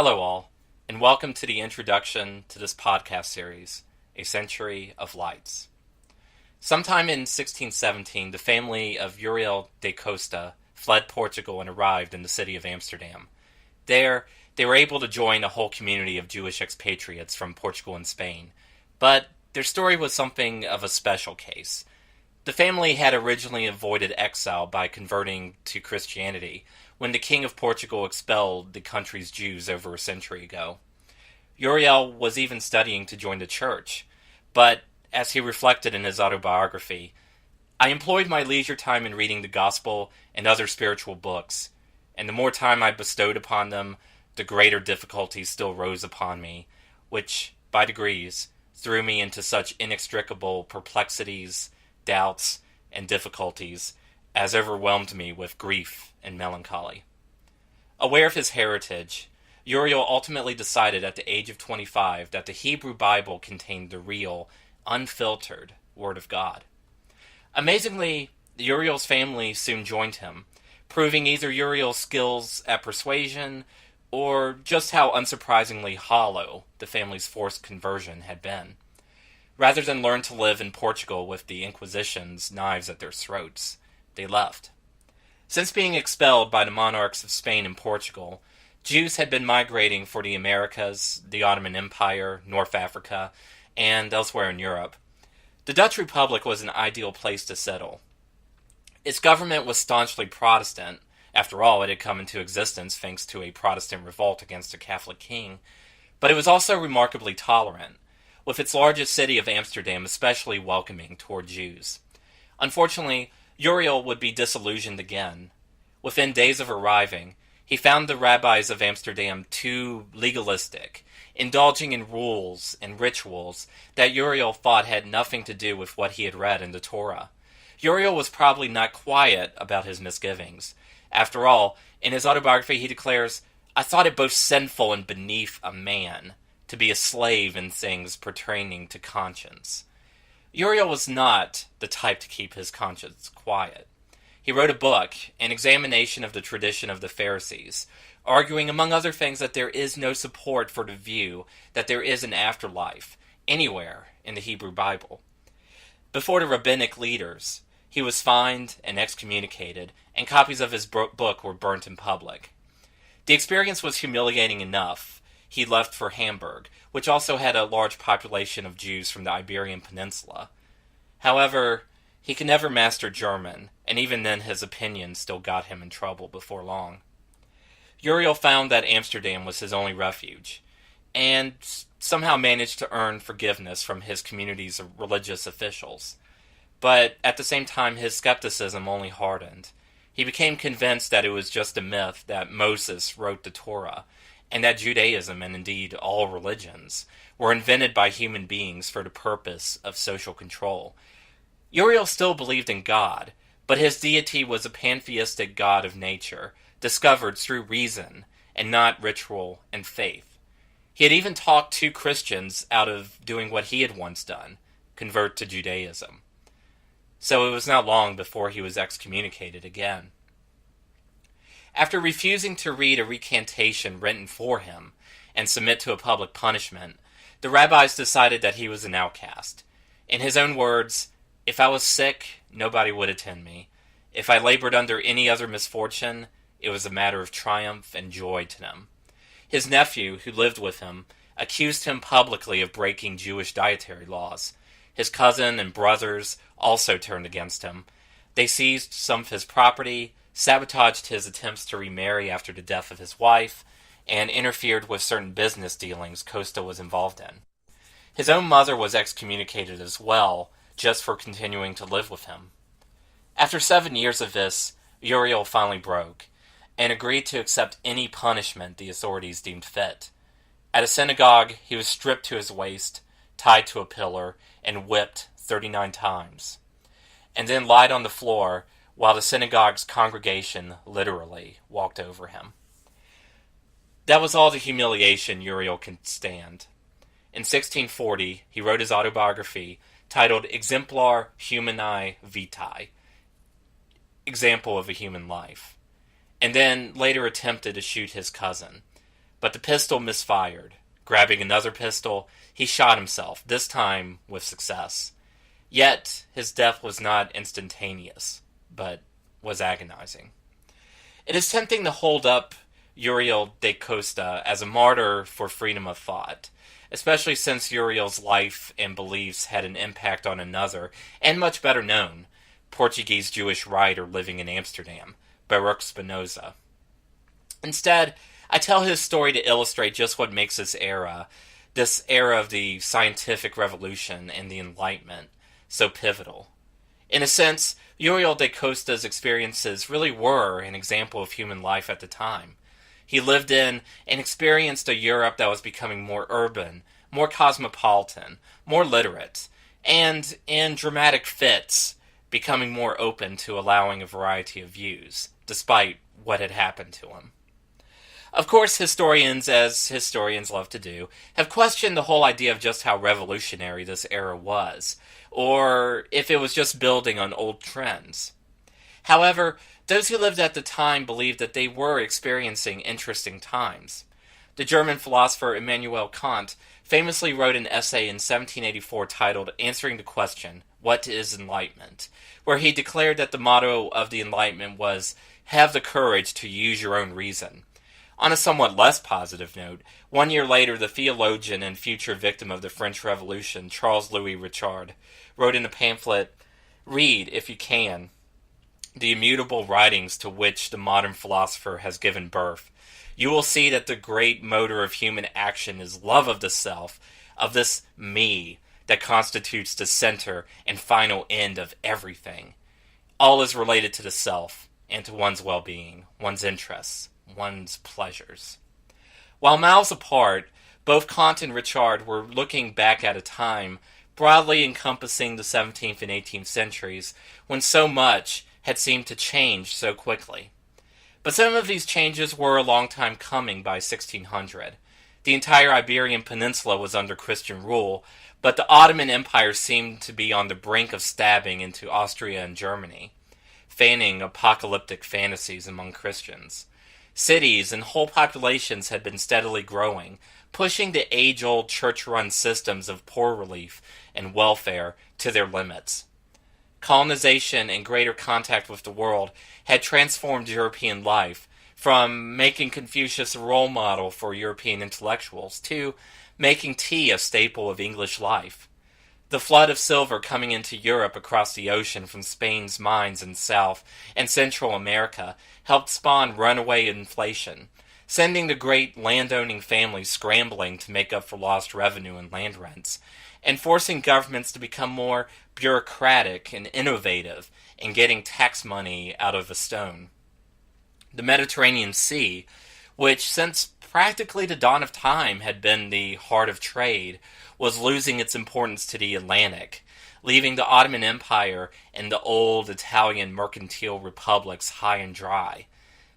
Hello all, and welcome to the introduction to this podcast series, A Century of Lights. Sometime in 1617, the family of Uriel da Costa fled Portugal and arrived in the city of Amsterdam. There, they were able to join a whole community of Jewish expatriates from Portugal and Spain, but their story was something of a special case. The family had originally avoided exile by converting to Christianity when the King of Portugal expelled the country's Jews over a century ago. Uriel was even studying to join the church, but as he reflected in his autobiography, I employed my leisure time in reading the gospel and other spiritual books, and the more time I bestowed upon them, the greater difficulties still rose upon me, which, by degrees, threw me into such inextricable perplexities, doubts, and difficulties as overwhelmed me with grief and melancholy. Aware of his heritage, Uriel ultimately decided at the age of 25 that the Hebrew Bible contained the real, unfiltered Word of God. Amazingly, Uriel's family soon joined him, proving either Uriel's skills at persuasion or just how unsurprisingly hollow the family's forced conversion had been. Rather than learn to live in Portugal with the Inquisition's knives at their throats, they left. Since being expelled by the monarchs of Spain and Portugal, Jews had been migrating for the Americas, the Ottoman Empire, North Africa, and elsewhere in Europe. The Dutch Republic was an ideal place to settle. Its government was staunchly Protestant. After all, it had come into existence thanks to a Protestant revolt against a Catholic king. But it was also remarkably tolerant, with its largest city of Amsterdam especially welcoming toward Jews. Unfortunately, Uriel would be disillusioned again. Within days of arriving, he found the rabbis of Amsterdam too legalistic, indulging in rules and rituals that Uriel thought had nothing to do with what he had read in the Torah. Uriel was probably not quiet about his misgivings. After all, in his autobiography he declares, "I thought it both sinful and beneath a man to be a slave in things pertaining to conscience." Uriel was not the type to keep his conscience quiet. He wrote a book, An Examination of the Tradition of the Pharisees, arguing among other things that there is no support for the view that there is an afterlife anywhere in the Hebrew Bible. Before the rabbinic leaders, he was fined and excommunicated, and copies of his book were burnt in public. The experience was humiliating enough. He left for Hamburg, which also had a large population of Jews from the Iberian Peninsula. However, he could never master German, and even then his opinion still got him in trouble before long. Uriel found that Amsterdam was his only refuge, and somehow managed to earn forgiveness from his community's religious officials. But at the same time, his skepticism only hardened. He became convinced that it was just a myth that Moses wrote the Torah, and that Judaism, and indeed all religions, were invented by human beings for the purpose of social control. Uriel still believed in God, but his deity was a pantheistic god of nature, discovered through reason, and not ritual and faith. He had even talked two Christians out of doing what he had once done, convert to Judaism. So it was not long before he was excommunicated again. After refusing to read a recantation written for him and submit to a public punishment, the rabbis decided that he was an outcast. In his own words, "If I was sick, nobody would attend me. If I labored under any other misfortune, it was a matter of triumph and joy to them." His nephew, who lived with him, accused him publicly of breaking Jewish dietary laws. His cousin and brothers also turned against him. They seized some of his property, sabotaged his attempts to remarry after the death of his wife, and interfered with certain business dealings Costa was involved in. His own mother was excommunicated as well, just for continuing to live with him. After 7 years of this, Uriel finally broke, and agreed to accept any punishment the authorities deemed fit. At a synagogue, he was stripped to his waist, tied to a pillar, and whipped 39 times, and then lied on the floor while the synagogue's congregation literally walked over him. That was all the humiliation Uriel could stand. In 1640, he wrote his autobiography titled Exemplar Humanae Vitae, example of a human life, and then later attempted to shoot his cousin. But the pistol misfired. Grabbing another pistol, he shot himself, this time with success. Yet, his death was not instantaneous, but was agonizing. It is tempting to hold up Uriel da Costa as a martyr for freedom of thought, especially since Uriel's life and beliefs had an impact on another, and much better known, Portuguese Jewish writer living in Amsterdam, Baruch Spinoza. Instead, I tell his story to illustrate just what makes this era of the scientific revolution and the Enlightenment, so pivotal. In a sense, Uriel da Costa's experiences really were an example of human life at the time. He lived in and experienced a Europe that was becoming more urban, more cosmopolitan, more literate, and in dramatic fits, becoming more open to allowing a variety of views, despite what had happened to him. Of course, historians, as historians love to do, have questioned the whole idea of just how revolutionary this era was, or if it was just building on old trends. However, those who lived at the time believed that they were experiencing interesting times. The German philosopher Immanuel Kant famously wrote an essay in 1784 titled Answering the Question, What is Enlightenment?, where he declared that the motto of the Enlightenment was, have the courage to use your own reason. On a somewhat less positive note, 1 year later, the theologian and future victim of the French Revolution, Charles Louis Richard, wrote in a pamphlet, Read, if you can, the immutable writings to which the modern philosopher has given birth. You will see that the great motor of human action is love of the self, of this me that constitutes the center and final end of everything. All is related to the self and to one's well-being, one's interests, one's pleasures. While miles apart, both Kant and Richard were looking back at a time broadly encompassing the 17th and 18th centuries when so much had seemed to change so quickly. But some of these changes were a long time coming by 1600. The entire Iberian Peninsula was under Christian rule, but the Ottoman Empire seemed to be on the brink of stabbing into Austria and Germany, fanning apocalyptic fantasies among Christians. Cities and whole populations had been steadily growing, pushing the age-old church-run systems of poor relief and welfare to their limits. Colonization and greater contact with the world had transformed European life, from making Confucius a role model for European intellectuals to making tea a staple of English life. The flood of silver coming into Europe across the ocean from Spain's mines in South and Central America helped spawn runaway inflation, sending the great landowning families scrambling to make up for lost revenue and land rents, and forcing governments to become more bureaucratic and innovative in getting tax money out of a stone. The Mediterranean Sea, which since practically the dawn of time had been the heart of trade, was losing its importance to the Atlantic, leaving the Ottoman Empire and the old Italian mercantile republics high and dry.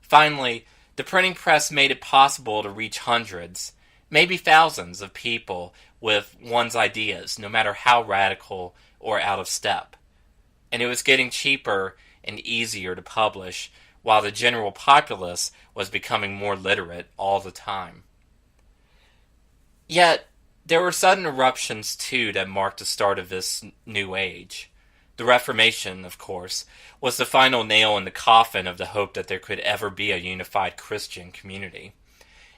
Finally, the printing press made it possible to reach hundreds, maybe thousands of people with one's ideas, no matter how radical or out of step. And it was getting cheaper and easier to publish, while the general populace was becoming more literate all the time. Yet, there were sudden eruptions, too, that marked the start of this new age. The Reformation, of course, was the final nail in the coffin of the hope that there could ever be a unified Christian community.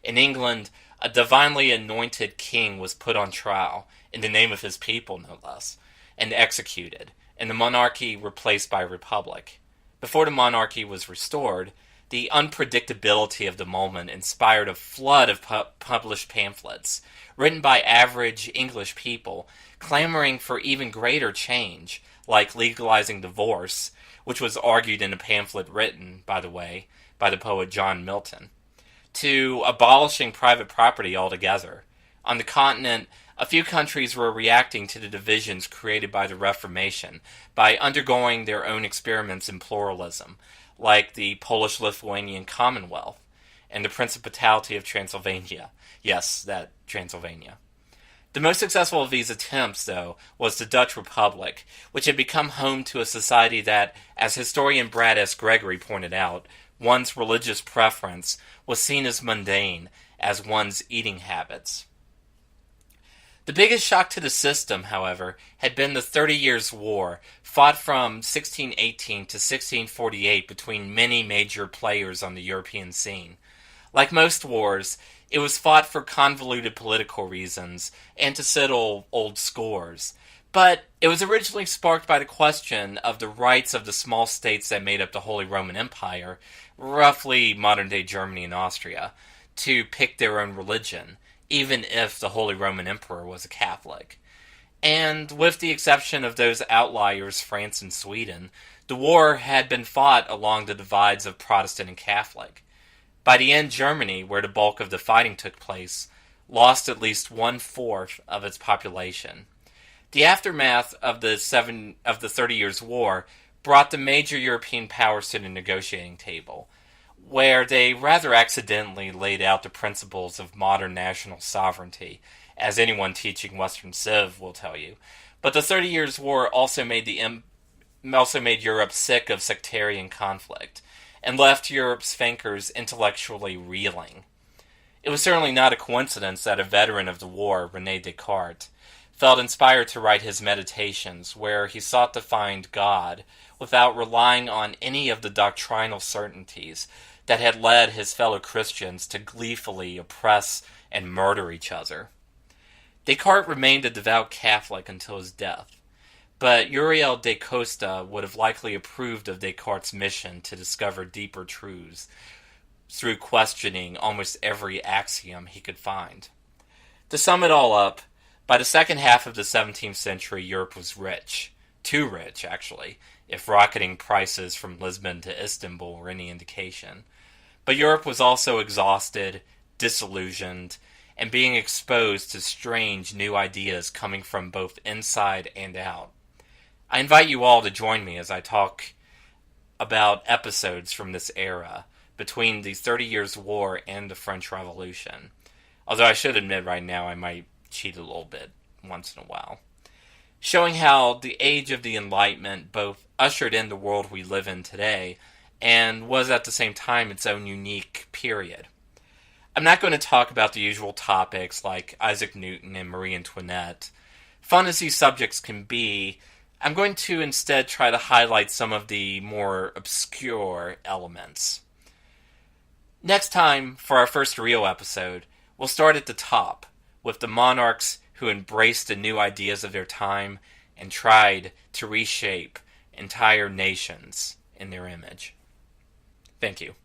In England, a divinely anointed king was put on trial, in the name of his people, no less, and executed, and the monarchy replaced by a republic. Before the monarchy was restored, the unpredictability of the moment inspired a flood of published pamphlets, written by average English people, clamoring for even greater change, like legalizing divorce, which was argued in a pamphlet written, by the way, by the poet John Milton, to abolishing private property altogether. On the continent, a few countries were reacting to the divisions created by the Reformation by undergoing their own experiments in pluralism, like the Polish-Lithuanian Commonwealth and the Principality of Transylvania. Yes, that Transylvania. The most successful of these attempts, though, was the Dutch Republic, which had become home to a society that, as historian Brad S. Gregory pointed out, one's religious preference was seen as mundane as one's eating habits. The biggest shock to the system, however, had been the 30 Years' War, fought from 1618 to 1648 between many major players on the European scene. Like most wars, it was fought for convoluted political reasons and to settle old scores. But it was originally sparked by the question of the rights of the small states that made up the Holy Roman Empire, roughly modern-day Germany and Austria, to pick their own religion, even if the Holy Roman Emperor was a Catholic. And with the exception of those outliers, France and Sweden, the war had been fought along the divides of Protestant and Catholic. By the end, Germany, where the bulk of the fighting took place, lost at least 1/4 of its population. The aftermath of the 30 Years' War brought the major European powers to the negotiating table, where they rather accidentally laid out the principles of modern national sovereignty, as anyone teaching Western Civ will tell you. But the 30 Years' War also made Europe sick of sectarian conflict, and left Europe's thinkers intellectually reeling. It was certainly not a coincidence that a veteran of the war, René Descartes, felt inspired to write his Meditations, where he sought to find God without relying on any of the doctrinal certainties that had led his fellow Christians to gleefully oppress and murder each other. Descartes remained a devout Catholic until his death, but Uriel da Costa would have likely approved of Descartes' mission to discover deeper truths through questioning almost every axiom he could find. To sum it all up, by the second half of the 17th century, Europe was rich. Too rich, actually, if rocketing prices from Lisbon to Istanbul were any indication. But Europe was also exhausted, disillusioned, and being exposed to strange new ideas coming from both inside and out. I invite you all to join me as I talk about episodes from this era, between the 30 Years' War and the French Revolution. Although I should admit right now I might cheat a little bit once in a while. Showing how the age of the Enlightenment both ushered in the world we live in today and was at the same time its own unique period. I'm not going to talk about the usual topics like Isaac Newton and Marie Antoinette. Fun as these subjects can be, I'm going to instead try to highlight some of the more obscure elements. Next time, for our first real episode, we'll start at the top, with the monarchs who embraced the new ideas of their time and tried to reshape entire nations in their image. Thank you.